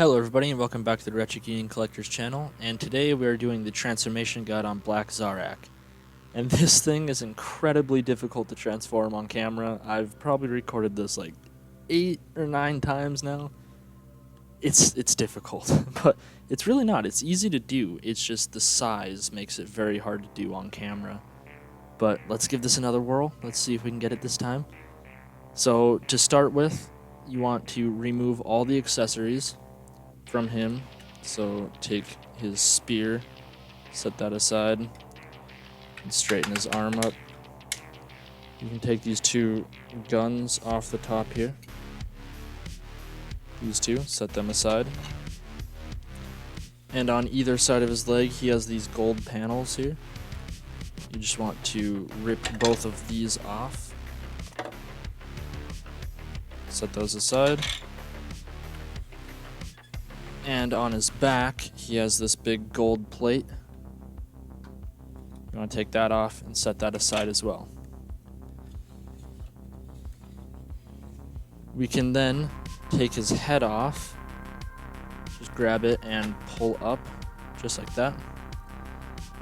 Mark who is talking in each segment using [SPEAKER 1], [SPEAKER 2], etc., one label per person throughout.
[SPEAKER 1] Hello everybody and welcome back to the Retro Gaming Collectors channel, and today we are doing the transformation guide on Black Zarak. And this thing is incredibly difficult to transform on camera. I've probably recorded this like 8 or 9 times now. It's difficult, but it's really not. It's easy to do. It's just the size makes it very hard to do on camera. But let's give this another whirl. Let's see if we can get it this time. So to start with, you want to remove all the accessories from him. So take his spear, set that aside, and straighten his arm up. You can take these two guns off the top here. These two, set them aside. And on either side of his leg, he has these gold panels here. You just want to rip both of these off. Set those aside. And on his back, he has this big gold plate. You want to take that off and set that aside as well. We can then take his head off. Just grab it and pull up, just like that.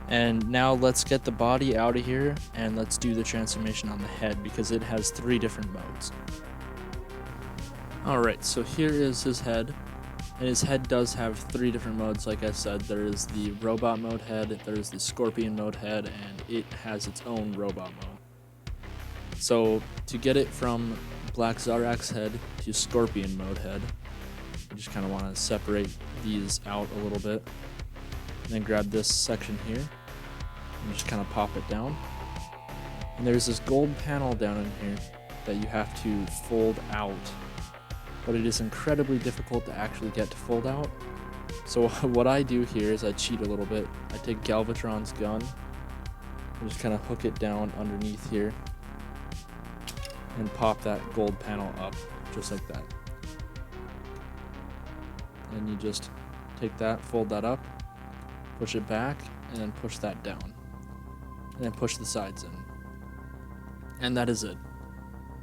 [SPEAKER 1] And now let's get the body out of here and let's do the transformation on the head because it has 3 different modes. Alright, so here is his head. And his head does have 3 different modes, like I said. There is the robot mode head, there is the scorpion mode head, and it has its own robot mode. So to get it from Black Zarak's head to scorpion mode head, you just kind of want to separate these out a little bit. And then grab this section here, and just kind of pop it down. And there's this gold panel down in here that you have to fold out. But it is incredibly difficult to actually get to fold out. So what I do here is I cheat a little bit. I take Galvatron's gun and just kind of hook it down underneath here and pop that gold panel up just like that. And you just take that, fold that up, push it back, and then push that down. And then push the sides in. And that is it.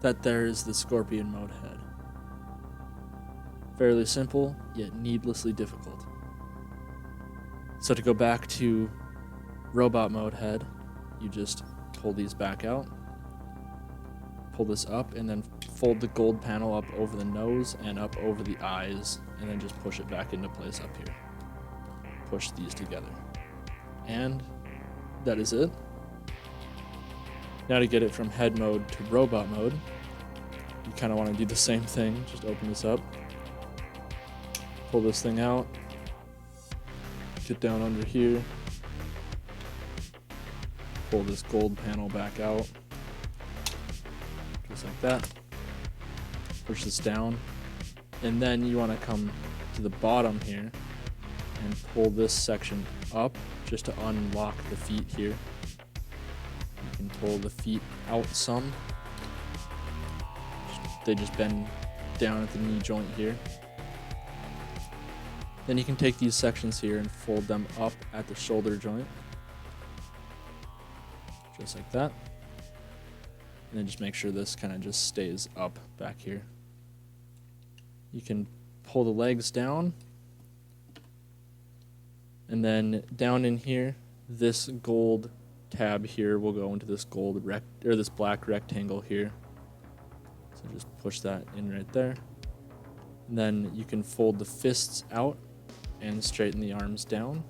[SPEAKER 1] That there is the scorpion mode head. Fairly simple, yet needlessly difficult. So to go back to robot mode head, you just pull these back out, pull this up, and then fold the gold panel up over the nose and up over the eyes, and then just push it back into place up here. Push these together. And that is it. Now to get it from head mode to robot mode, you kind of want to do the same thing, just open this up. Pull this thing out, get down under here, pull this gold panel back out, just like that, push this down, and then you want to come to the bottom here and pull this section up just to unlock the feet here. You can pull the feet out some, they just bend down at the knee joint here. Then you can take these sections here and fold them up at the shoulder joint. Just like that. And then just make sure this kind of just stays up back here. You can pull the legs down. And then down in here, this gold tab here will go into this this black rectangle here. So just push that in right there. And then you can fold the fists out and straighten the arms down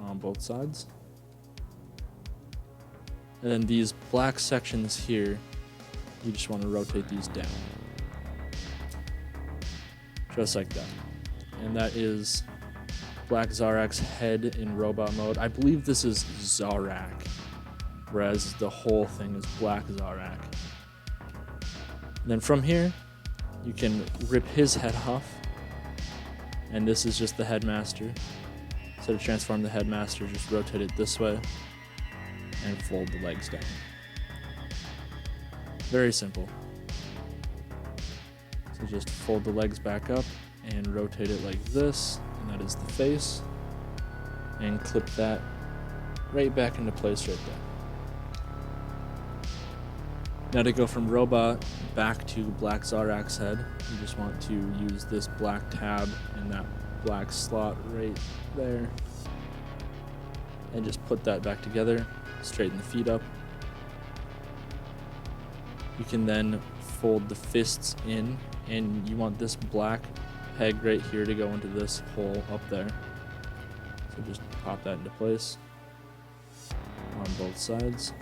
[SPEAKER 1] on both sides. And then these black sections here, you just want to rotate these down. Just like that. And that is Black Zarak's head in robot mode. I believe this is Zarak, whereas the whole thing is Black Zarak. And then from here, you can rip his head off. And this is just the Headmaster. So to transform the Headmaster, just rotate it this way and fold the legs down. Very simple. So just fold the legs back up and rotate it like this, and that is the face. And clip that right back into place right there. Now to go from robot back to black Zarak's head, you just want to use this black tab in that black slot right there. And just put that back together, straighten the feet up. You can then fold the fists in, and you want this black peg right here to go into this hole up there. So just pop that into place on both sides.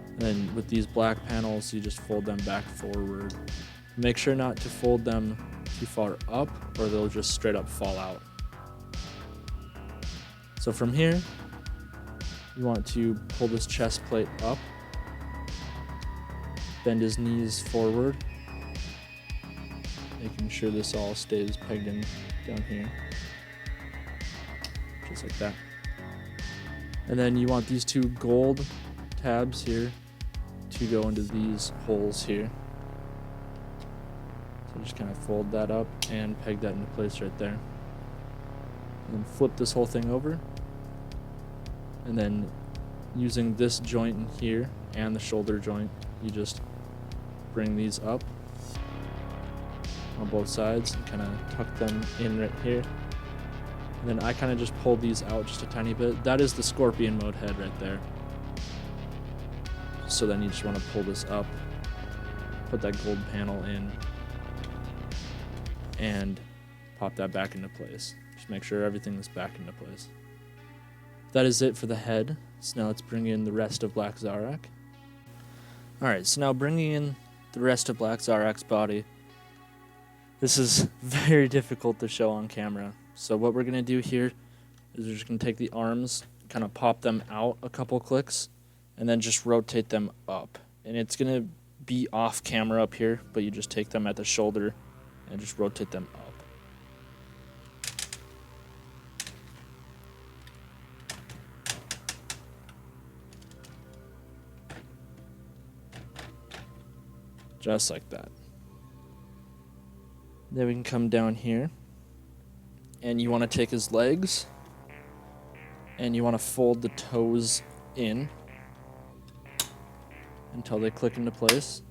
[SPEAKER 1] And then with these black panels, you just fold them back forward. Make sure not to fold them too far up, or they'll just straight up fall out. So from here, you want to pull this chest plate up, bend his knees forward, making sure this all stays pegged in down here, just like that. And then you want these two gold tabs here to go into these holes here. So just kind of fold that up and peg that into place right there. And then flip this whole thing over. And then using this joint in here and the shoulder joint, you just bring these up on both sides and kind of tuck them in right here. And then I kind of just pull these out just a tiny bit. That is the scorpion mode head right there. So then you just want to pull this up, put that gold panel in, and pop that back into place. Just make sure everything is back into place. That is it for the head. So now let's bring in the rest of Black Zarak. Alright, so now bringing in the rest of Black Zarak's body. This is very difficult to show on camera. So what we're going to do here is we're just going to take the arms, kind of pop them out a couple clicks, and then just rotate them up. And it's going to be off camera up here, but you just take them at the shoulder and just rotate them up. Just like that. Then we can come down here, and you want to take his legs, and you want to fold the toes in until they click into place.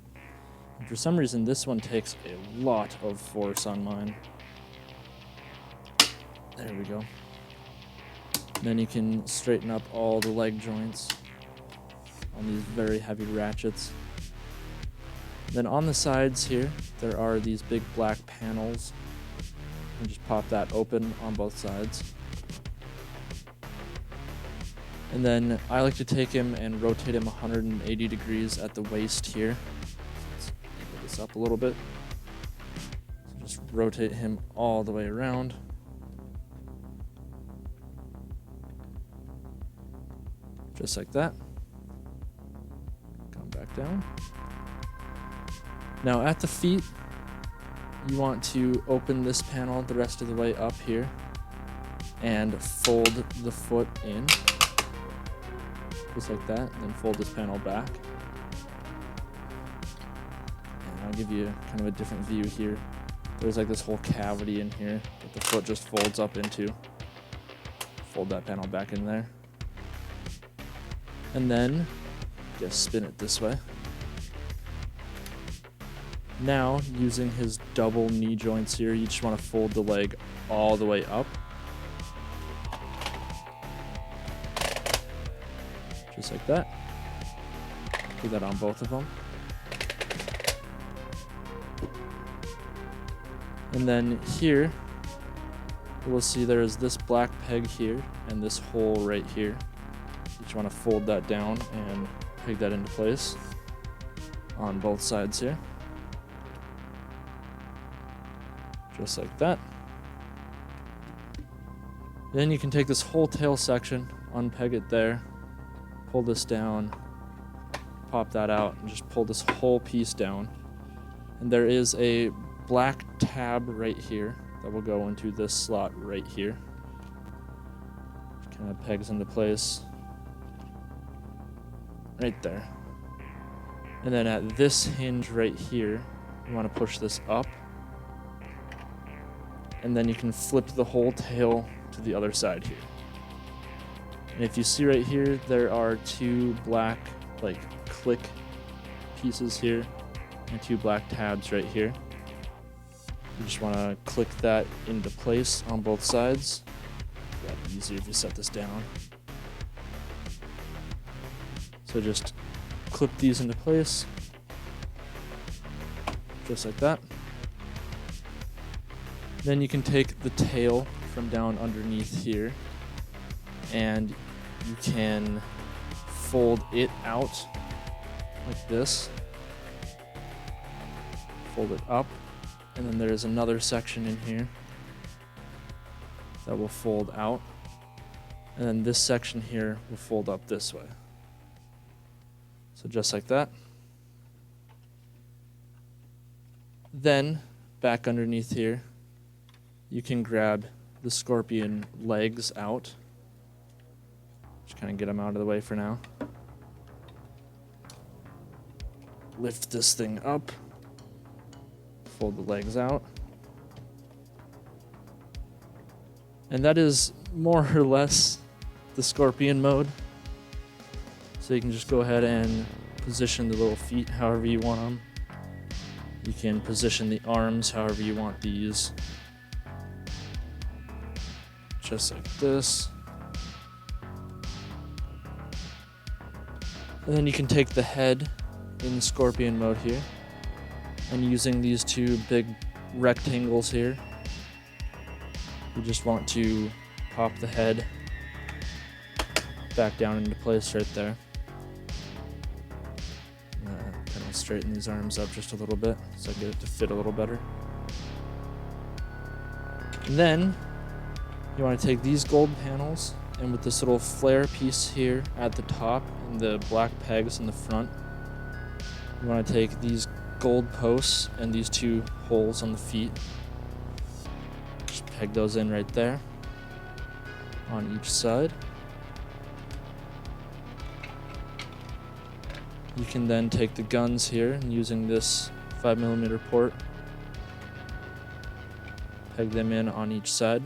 [SPEAKER 1] And for some reason, this one takes a lot of force on mine. There we go. Then you can straighten up all the leg joints on these very heavy ratchets. Then on the sides here, there are these big black panels. And just pop that open on both sides. And then I like to take him and rotate him 180 degrees at the waist here. Let's angle this up a little bit. So just rotate him all the way around. Just like that. Come back down. Now at the feet, you want to open this panel the rest of the way up here and fold the foot in, just like that, and then fold this panel back. And I'll give you kind of a different view here. There's like this whole cavity in here that the foot just folds up into. Fold that panel back in there. And then just spin it this way. Now, using his double knee joints here, you just want to fold the leg all the way up. Just like that. Do that on both of them. And then here, we'll see there is this black peg here and this hole right here. You just want to fold that down and peg that into place on both sides here. Just like that. Then you can take this whole tail section, unpeg it there, pull this down, pop that out, and just pull this whole piece down. And there is a black tab right here that will go into this slot right here. Just kind of pegs into place right there. And then at this hinge right here, you want to push this up. And then you can flip the whole tail to the other side here. And if you see right here, there are two black like click pieces here and 2 black tabs right here. You just want to click that into place on both sides. That'd be easier if you set this down. So just clip these into place, just like that. Then you can take the tail from down underneath here and you can fold it out like this. Fold it up, and then there's another section in here that will fold out, and then this section here will fold up this way. So just like that. Then back underneath here, you can grab the scorpion legs out. Just kind of get them out of the way for now. Lift this thing up. Fold the legs out. And that is more or less the scorpion mode. So you can just go ahead and position the little feet however you want them. You can position the arms however you want these. Just like this. And then you can take the head in scorpion mode here, and using these 2 big rectangles here, you just want to pop the head back down into place right there. Kind of straighten these arms up just a little bit so I get it to fit a little better. And then you want to take these gold panels, and with this little flare piece here at the top and the black pegs in the front, you want to take these gold posts and these 2 holes on the feet. Just peg those in right there on each side. You can then take the guns here and using this 5mm port, peg them in on each side.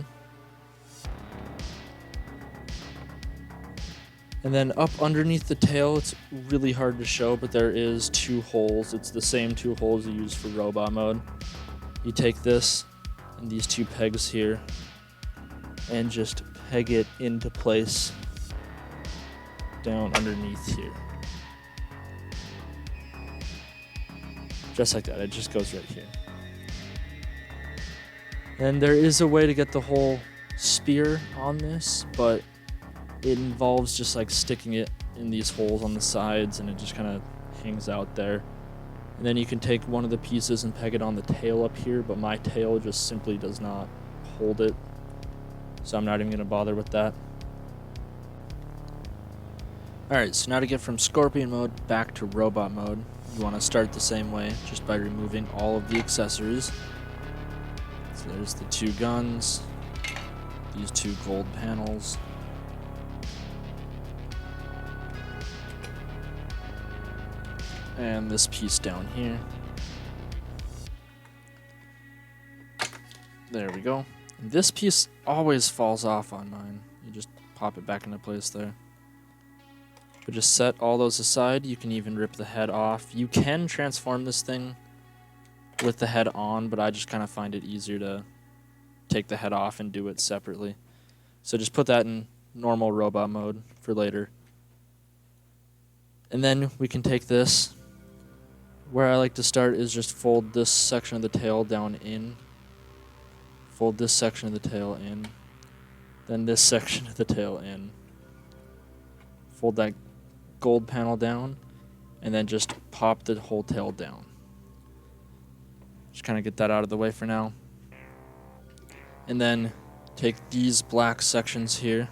[SPEAKER 1] And then up underneath the tail, it's really hard to show, but there is 2 holes. It's the same 2 holes you use for robot mode. You take this and these 2 pegs here and just peg it into place down underneath here. Just like that, it just goes right here. And there is a way to get the whole spear on this, but it involves just like sticking it in these holes on the sides, and it just kind of hangs out there. And then you can take one of the pieces and peg it on the tail up here, but my tail just simply does not hold it, so I'm not even going to bother with that. Alright, so now to get from scorpion mode back to robot mode, you want to start the same way, just by removing all of the accessories. So there's the 2 guns, these 2 gold panels, and this piece down here. There we go. And this piece always falls off on mine. You just pop it back into place there. But just set all those aside. You can even rip the head off. You can transform this thing with the head on, but I just kind of find it easier to take the head off and do it separately. So just put that in normal robot mode for later. And then we can take this. Where I like to start is just fold this section of the tail down in. Fold this section of the tail in. Then this section of the tail in. Fold that gold panel down. And then just pop the whole tail down. Just kind of get that out of the way for now. And then take these black sections here.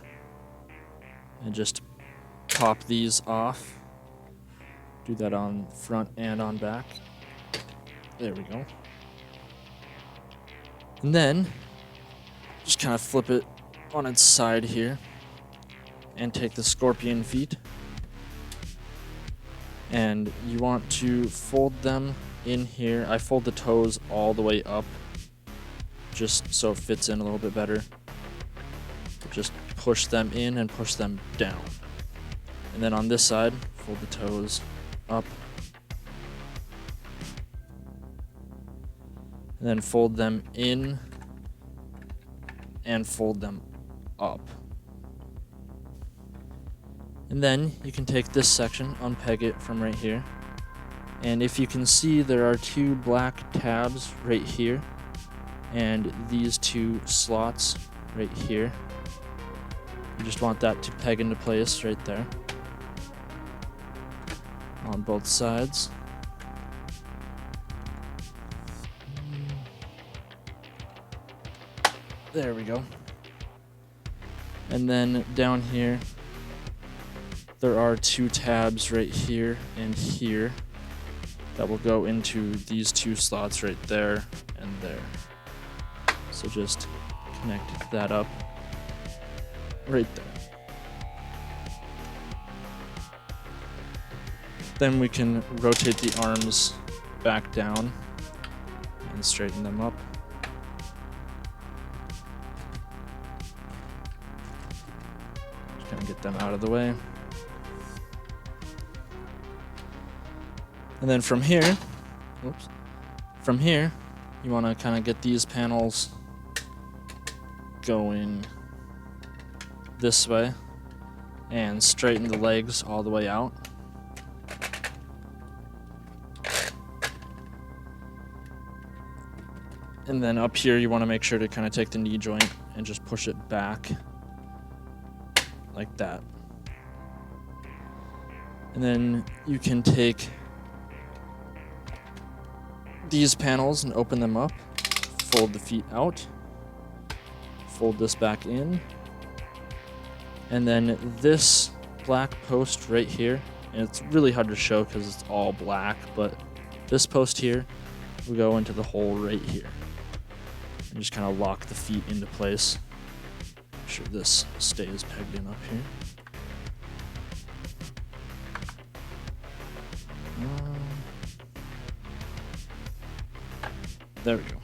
[SPEAKER 1] And just pop these off. Do that on front and on back. There we go. And then just kind of flip it on its side here and take the scorpion feet, and you want to fold them in here. I fold the toes all the way up just so it fits in a little bit better. Just push them in and push them down. And then on this side, fold the toes up. And then fold them in and fold them up. And then you can take this section, unpeg it from right here. And if you can see, there are two black tabs right here and these two slots right here. You just want that to peg into place right there on both sides. There we go. And then down here, there are two tabs right here and here that will go into these two slots right there and there. So just connect that up right there. Then we can rotate the arms back down and straighten them up. Just kind of get them out of the way. And then from here, you want to kind of get these panels going this way and straighten the legs all the way out. And then up here, you want to make sure to kind of take the knee joint and just push it back like that. And then you can take these panels and open them up, fold the feet out, fold this back in, and then this black post right here, and it's really hard to show because it's all black, but this post here will go into the hole right here and just kind of lock the feet into place. Make sure this stays pegged in up here. There we go.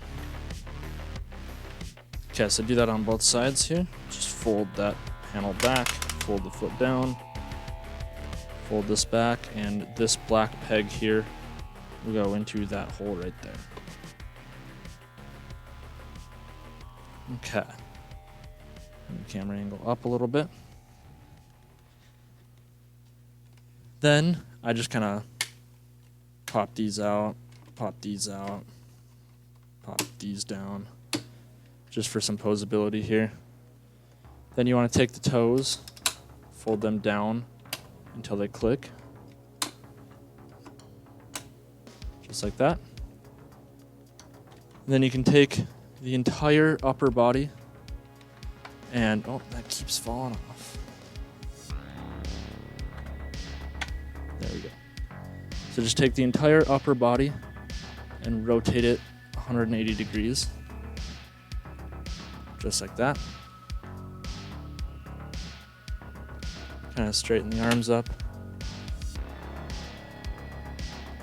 [SPEAKER 1] Okay, so do that on both sides here. Just fold that panel back, fold the foot down, fold this back, and this black peg here will go into that hole right there. Okay. And the camera angle up a little bit. Then I just kind of pop these out, pop these out, pop these down, just for some posability here. Then you want to take the toes, fold them down until they click, just like that. And then you can take the entire upper body and, oh, that keeps falling off. There we go. So just take the entire upper body and rotate it 180 degrees, just like that. Kind of straighten the arms up.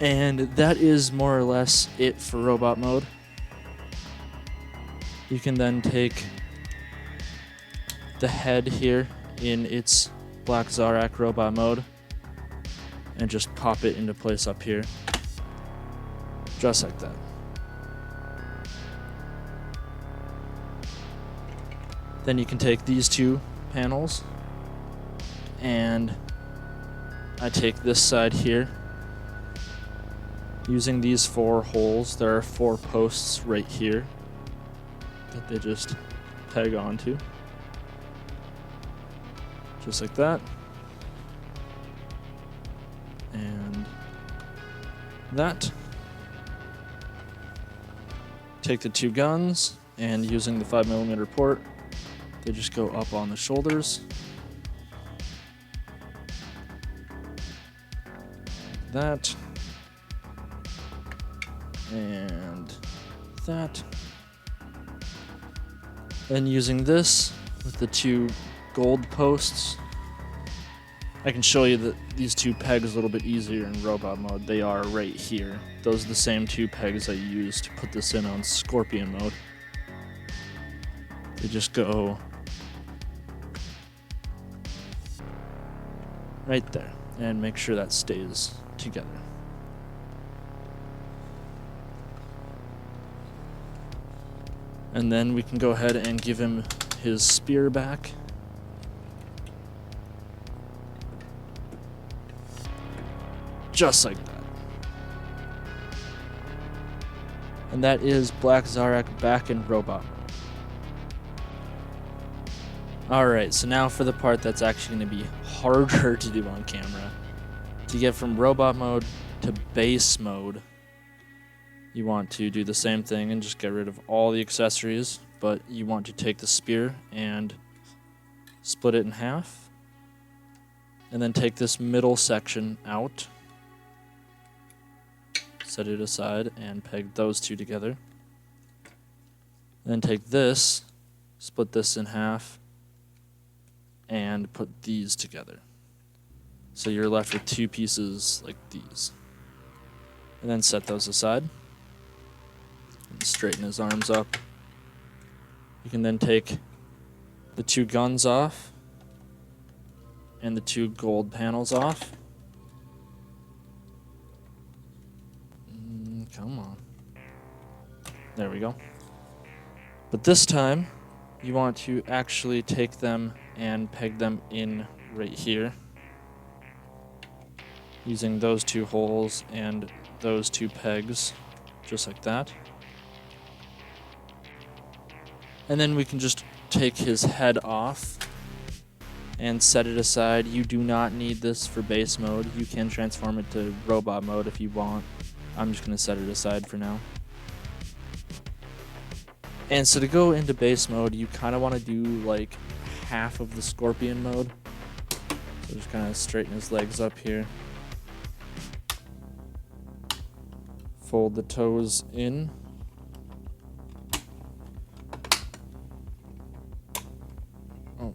[SPEAKER 1] And that is more or less it for robot mode. You can then take the head here in its black Zarak robot mode and just pop it into place up here, just like that. Then you can take these two panels and I take this side here. Using these 4 holes, there are 4 posts right here that they just peg onto. Just like that. And that. Take the 2 guns and using the 5mm port, they just go up on the shoulders. That. And that. Then using this with the 2 gold posts, I can show you that these 2 pegs a little bit easier in robot mode. They are right here. Those are the same 2 pegs I used to put this in on Scorpion mode. They just go right there, and make sure that stays together. And then we can go ahead and give him his spear back. Just like that. And that is Black Zarak back in robot mode. Alright, so now for the part that's actually going to be harder to do on camera. To get from robot mode to base mode, you want to do the same thing and just get rid of all the accessories, but you want to take the spear and split it in half, and then take this middle section out, set it aside, and peg those two together. Then take this, split this in half, and put these together. So you're left with two pieces like these. And then set those aside. And straighten his arms up. You can then take the two guns off and the two gold panels off. Come on. There we go. But this time, you want to actually take them and peg them in right here, using those two holes and those two pegs, just like that. And then we can just take his head off and set it aside. You do not need this for base mode. You can transform it to robot mode if you want. I'm just going to set it aside for now. And so to go into base mode, you kind of want to do like half of the scorpion mode. So just kind of straighten his legs up here. Fold the toes in. Oh,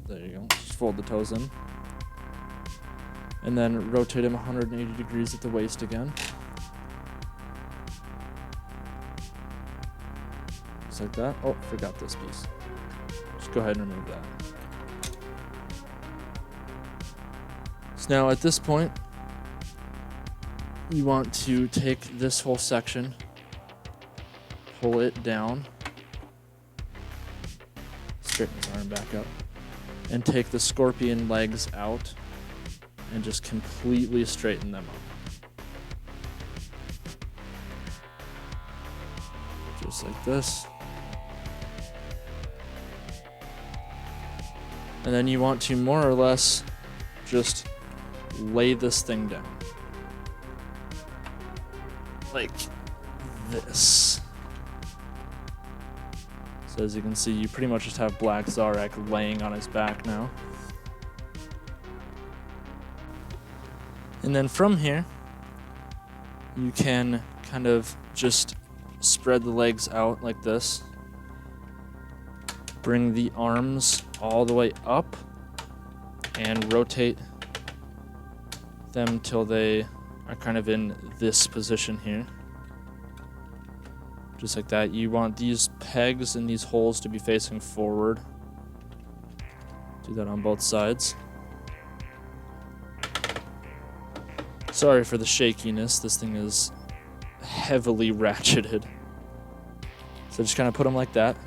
[SPEAKER 1] there you go. Just fold the toes in. And then rotate him 180 degrees at the waist again. Just like that. Oh, forgot this piece. Just go ahead and remove that. So now at this point, you want to take this whole section, pull it down, straighten his arm back up, and take the scorpion legs out and just completely straighten them up. Just like this. And then you want to more or less just lay this thing down. Like this. So as you can see, you pretty much just have Black Zarak laying on his back now. And then from here, you can kind of just spread the legs out like this. Bring the arms all the way up and rotate them till they are kind of in this position here. Just like that. You want these pegs and these holes to be facing forward. Do that on both sides. Sorry for the shakiness. This thing is heavily ratcheted. So just kind of put them like that.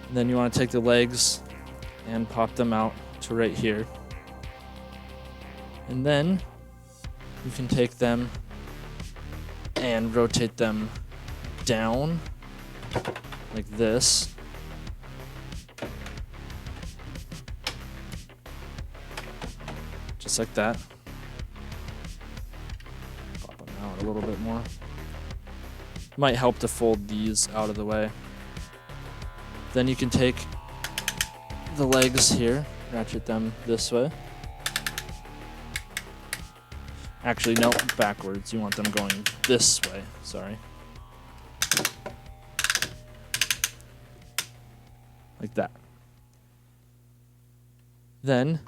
[SPEAKER 1] And then you want to take the legs and pop them out to right here. And then you can take them and rotate them down like this. Just like that. Pop them out a little bit more. Might help to fold these out of the way. Then you can take the legs here, ratchet them this way. Actually, no, backwards. You want them going this way, sorry. Like that. Then,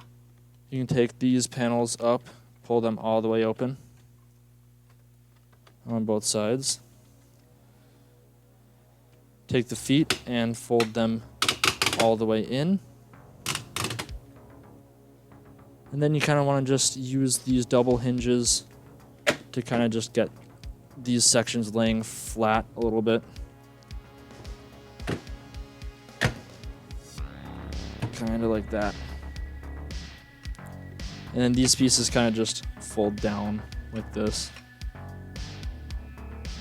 [SPEAKER 1] you can take these panels up, pull them all the way open on both sides. Take the feet and fold them all the way in. And then you kind of want to just use these double hinges to kind of just get these sections laying flat a little bit. Kind of like that. And then these pieces kind of just fold down like this.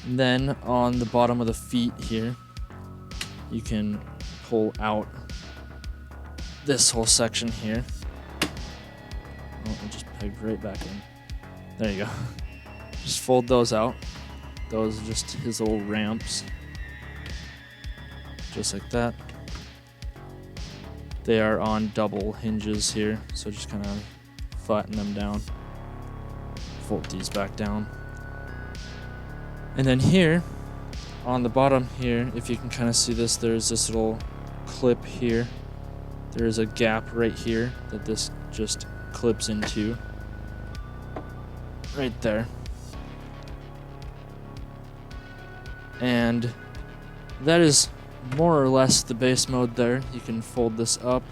[SPEAKER 1] And then on the bottom of the feet here, you can pull out this whole section here. Oh, it just pegged right back in. There you go. Just fold those out. Those are just his little ramps. Just like that. They are on double hinges here, so just kind of flatten them down. Fold these back down. And then here, on the bottom here, if you can kind of see this, there's this little clip here. There's a gap right here that this just clips into. Right there. And that is more or less the base mode there. You can fold this up,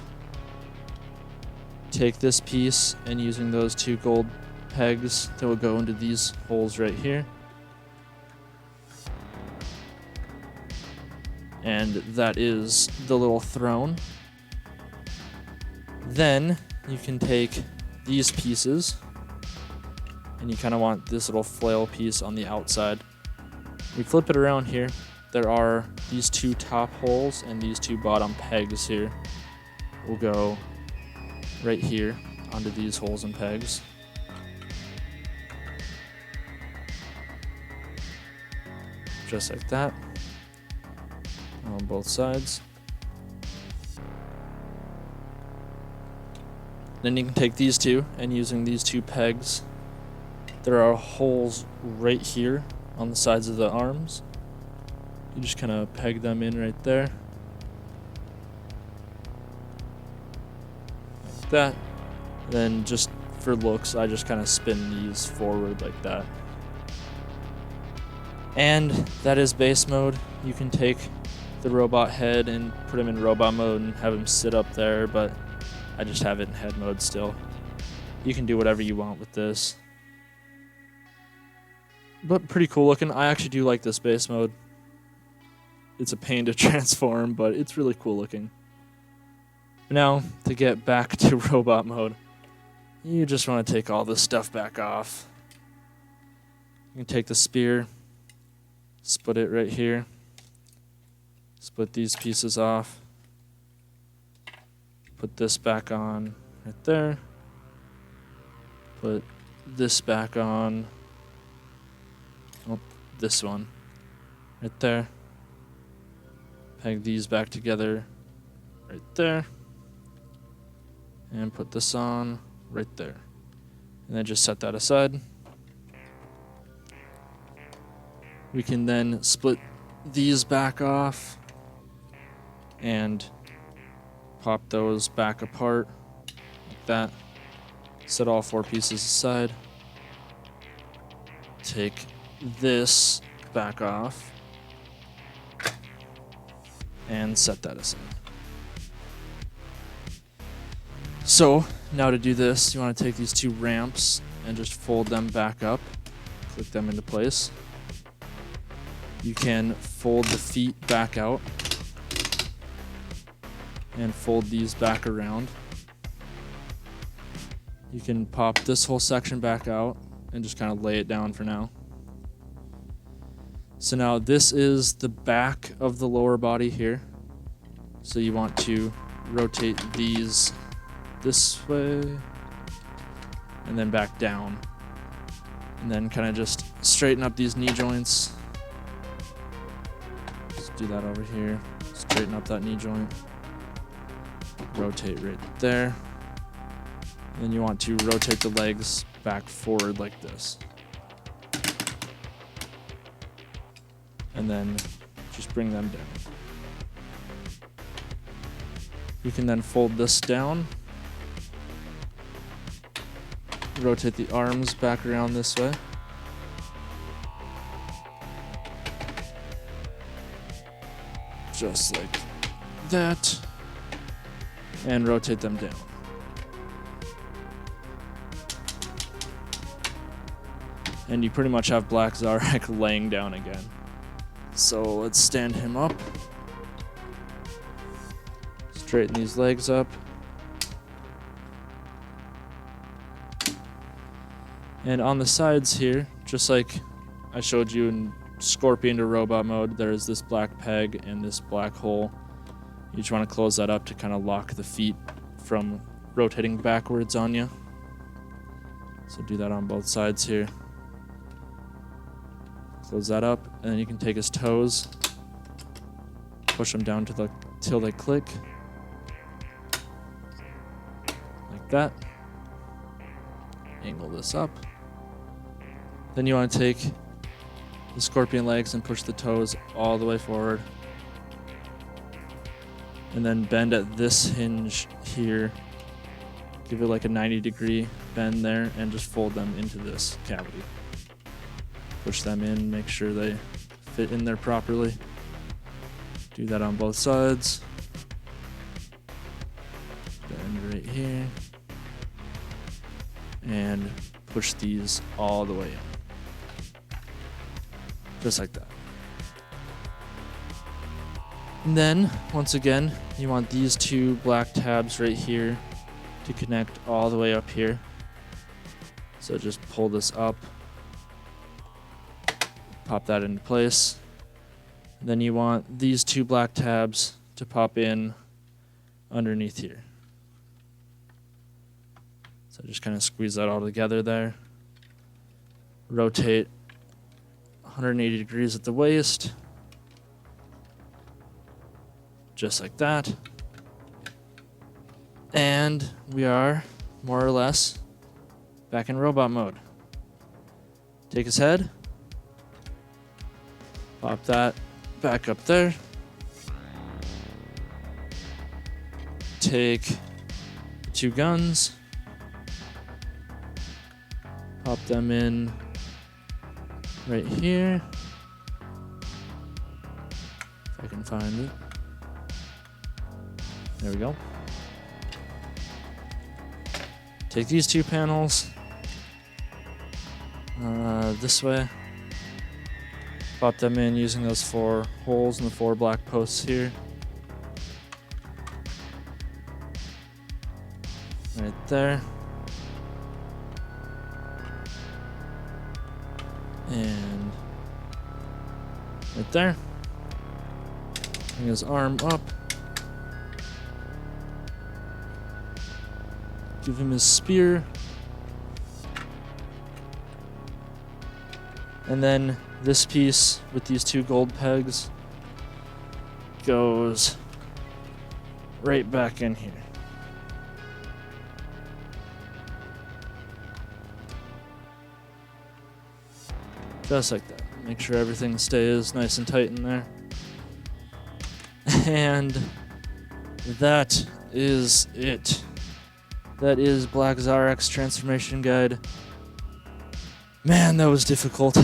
[SPEAKER 1] take this piece, and using those two gold pegs that will go into these holes right here. And that is the little throne. Then you can take these pieces, and you kind of want this little flail piece on the outside. We flip it around here. There are these two top holes and these two bottom pegs here. We'll go right here onto these holes and pegs. Just like that. On both sides. Then you can take these two, and using these two pegs, there are holes right here on the sides of the arms. You just kind of peg them in right there. Like that. And then just for looks, I just kind of spin these forward like that. And that is base mode. You can take the robot head and put him in robot mode and have him sit up there, but I just have it in head mode still. You can do whatever you want with this. But pretty cool looking. I actually do like this base mode. It's a pain to transform, but it's really cool looking. Now, to get back to robot mode, you just want to take all this stuff back off. You can take the spear, split it right here, split these pieces off, put this back on right there, put this back on, oh, this one right there, peg these back together right there, and put this on right there, and then just set that aside. We can then split these back off and pop those back apart like that. Set all four pieces aside. Take this back off and set that aside. So now to do this, you want to take these two ramps and just fold them back up, click them into place. You can fold the feet back out and fold these back around. You can pop this whole section back out and just kind of lay it down for now. So now this is the back of the lower body here. So you want to rotate these this way and then back down. And then kind of just straighten up these knee joints. Just do that over here. Straighten up that knee joint. Rotate right there. And then you want to rotate the legs back forward like this. And then just bring them down. You can then fold this down. Rotate the arms back around this way. Just like that. And rotate them down. And you pretty much have Black Zarak laying down again. So let's stand him up. Straighten these legs up. And on the sides here, just like I showed you in Scorpion to robot mode, there's this black peg and this black hole. You just want to close that up to kind of lock the feet from rotating backwards on you. So do that on both sides here. Close that up, and then you can take his toes, push them down till they click, like that. Angle this up. Then you want to take the scorpion legs and push the toes all the way forward. And then bend at this hinge here. Give it like a 90-degree bend there and just fold them into this cavity. Push them in, make sure they fit in there properly. Do that on both sides. Bend right here. And push these all the way in. Just like that. And then, once again, you want these two black tabs right here to connect all the way up here. So just pull this up. Pop that into place. And then you want these two black tabs to pop in underneath here. So just kind of squeeze that all together there. Rotate 180 degrees at the waist. Just like that. And we are, more or less, back in robot mode. Take his head. Pop that back up there. Take the two guns. Pop them in right here. If I can find it. There we go. Take these two panels this way. Pop them in using those 4 holes in the 4 black posts here. Right there. And right there. Bring his arm up. Give him his spear. And then this piece with these 2 gold pegs goes right back in here. Just like that. Make sure everything stays nice and tight in there. And that is it. That is Black Zarak's transformation guide. Man, that was difficult.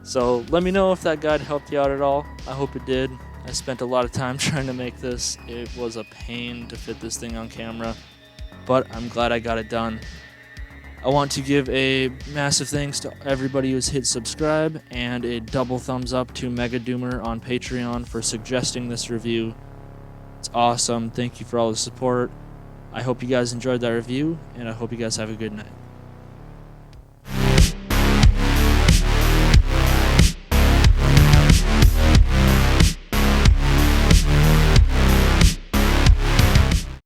[SPEAKER 1] So let me know if that guide helped you out at all. I hope it did. I spent a lot of time trying to make this. It was a pain to fit this thing on camera, but I'm glad I got it done. I want to give a massive thanks to everybody who's hit subscribe and a double thumbs up to Mega Doomer on Patreon for suggesting this review. It's awesome. Thank you for all the support. I hope you guys enjoyed that review, and I hope you guys have a good night.